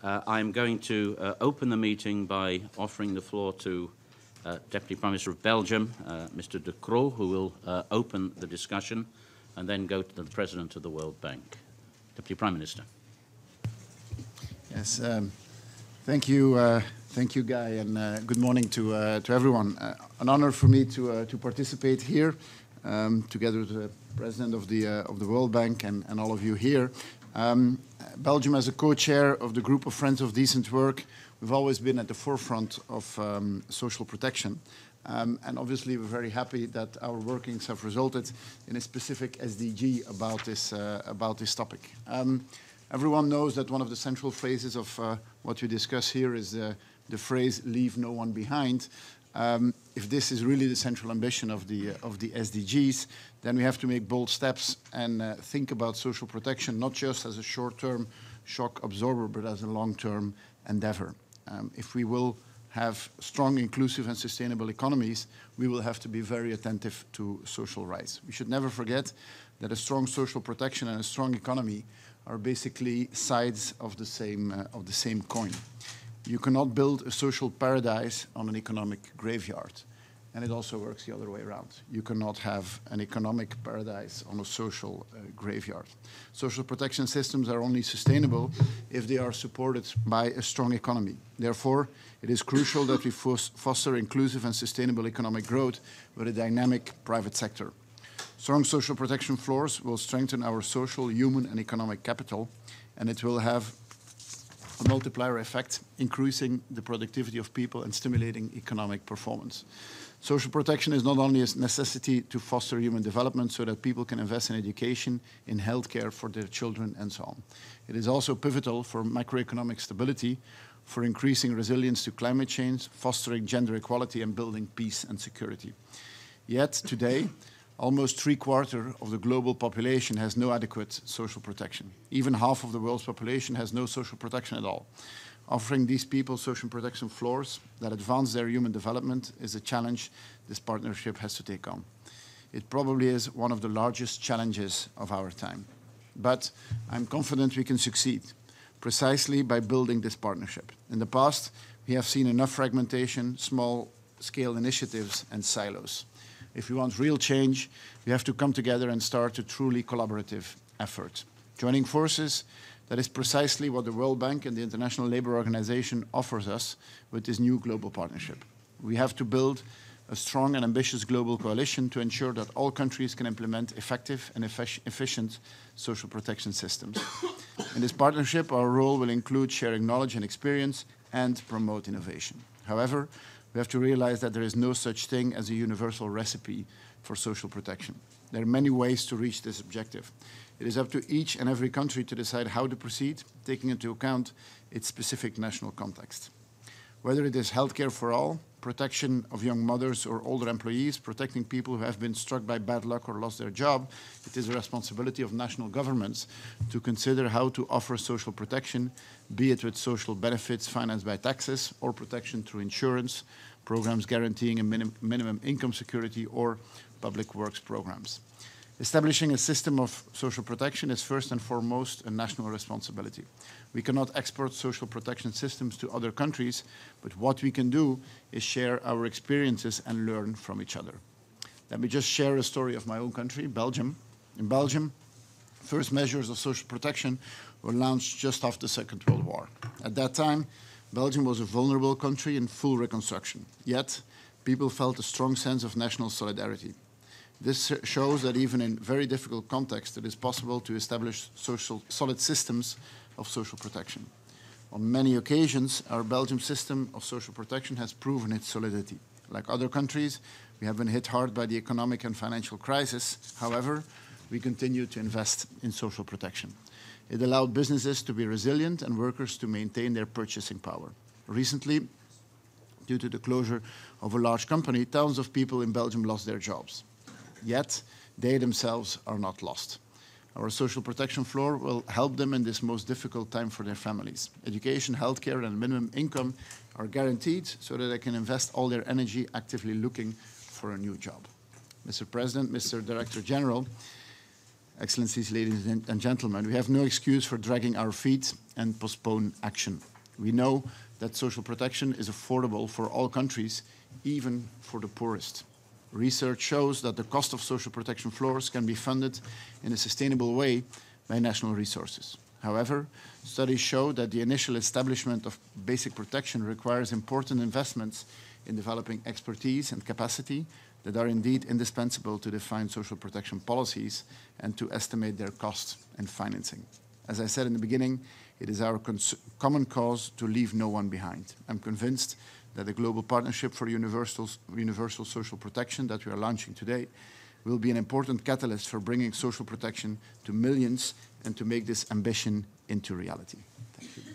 I'm going to open the meeting by offering the floor to Deputy Prime Minister of Belgium, Mr. de Croo, who will open the discussion, and then go to the President of the World Bank. Deputy Prime Minister. Yes, thank you, Guy, and good morning to everyone. An honor for me to participate here, together with the President of the World Bank and all of you here. Belgium, as a co-chair of the group of Friends of Decent Work, we've always been at the forefront of social protection. And obviously, we're very happy that our workings have resulted in a specific SDG about this topic. Everyone knows that one of the central phrases of what we discuss here is the phrase "leave no one behind." If this is really the central ambition of the SDGs, then we have to make bold steps and think about social protection not just as a short-term shock absorber, but as a long-term endeavor. If we will have strong, inclusive and sustainable economies, we will have to be very attentive to social rights. We should never forget that a strong social protection and a strong economy are basically sides of the same coin. You cannot build a social paradise on an economic graveyard. And it also works the other way around. You cannot have an economic paradise on a social graveyard. Social protection systems are only sustainable if they are supported by a strong economy. Therefore, it is crucial that we foster inclusive and sustainable economic growth with a dynamic private sector. Strong social protection floors will strengthen our social, human and economic capital, and it will have a multiplier effect, increasing the productivity of people and stimulating economic performance. Social protection is not only a necessity to foster human development so that people can invest in education, in healthcare for their children and so on. It is also pivotal for macroeconomic stability, for increasing resilience to climate change, fostering gender equality and building peace and security. Yet today, almost 3/4 of the global population has no adequate social protection. Even half of the world's population has no social protection at all. Offering these people social protection floors that advance their human development is a challenge this partnership has to take on. It probably is one of the largest challenges of our time. But I'm confident we can succeed, precisely by building this partnership. In the past, we have seen enough fragmentation, small-scale initiatives and silos. If we want real change, we have to come together and start a truly collaborative effort. Joining forces, that is precisely what the World Bank and the International Labour Organization offers us with this new global partnership. We have to build a strong and ambitious global coalition to ensure that all countries can implement effective and efficient social protection systems. In this partnership, our role will include sharing knowledge and experience and promote innovation. However, we have to realize that there is no such thing as a universal recipe for social protection. There are many ways to reach this objective. It is up to each and every country to decide how to proceed, taking into account its specific national context. Whether it is healthcare for all, protection of young mothers or older employees, protecting people who have been struck by bad luck or lost their job, it is the responsibility of national governments to consider how to offer social protection, be it with social benefits financed by taxes or protection through insurance, programs guaranteeing a minimum income security or public works programs. Establishing a system of social protection is first and foremost a national responsibility. We cannot export social protection systems to other countries, but what we can do is share our experiences and learn from each other. Let me just share a story of my own country, Belgium. In Belgium, first measures of social protection were launched just after the Second World War. At that time, Belgium was a vulnerable country in full reconstruction. Yet, people felt a strong sense of national solidarity. This shows that even in very difficult contexts, it is possible to establish solid systems of social protection. On many occasions, our Belgian system of social protection has proven its solidity. Like other countries, we have been hit hard by the economic and financial crisis. However, we continue to invest in social protection. It allowed businesses to be resilient and workers to maintain their purchasing power. Recently, due to the closure of a large company, thousands of people in Belgium lost their jobs. Yet, they themselves are not lost. Our social protection floor will help them in this most difficult time for their families. Education, healthcare, and minimum income are guaranteed so that they can invest all their energy actively looking for a new job. Mr. President, Mr. Director General, Excellencies, ladies and gentlemen, we have no excuse for dragging our feet and postpone action. We know that social protection is affordable for all countries, even for the poorest. Research shows that the cost of social protection floors can be funded in a sustainable way by national resources. However, studies show that the initial establishment of basic protection requires important investments in developing expertise and capacity that are indeed indispensable to define social protection policies and to estimate their costs and financing. As I said in the beginning, it is our common cause to leave no one behind. I'm convinced that the global partnership for universal social protection that we are launching today will be an important catalyst for bringing social protection to millions and to make this ambition into reality. Thank you.